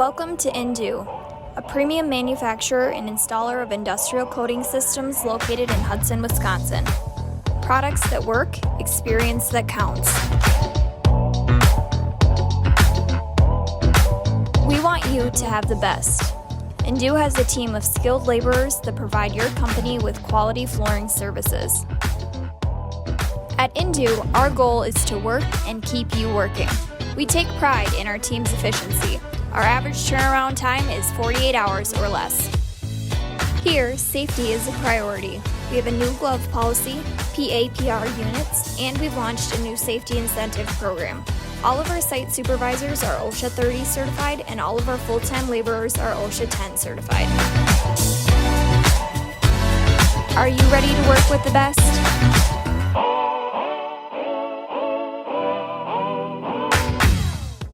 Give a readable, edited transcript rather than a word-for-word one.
Welcome to Indue, a premium manufacturer and installer of industrial coating systems located in Hudson, Wisconsin. Products that work, experience that counts. We want you to have the best. Indue has a team of skilled laborers that provide your company with quality flooring services. At Indue, our goal is to work and keep you working. We take pride in our team's efficiency. Our average turnaround time is 48 hours or less. Here, safety is a priority. We have a new glove policy, PAPR units, and we've launched a new safety incentive program. All of our site supervisors are OSHA 30 certified, and all of our full-time laborers are OSHA 10 certified. Are you ready to work with the best?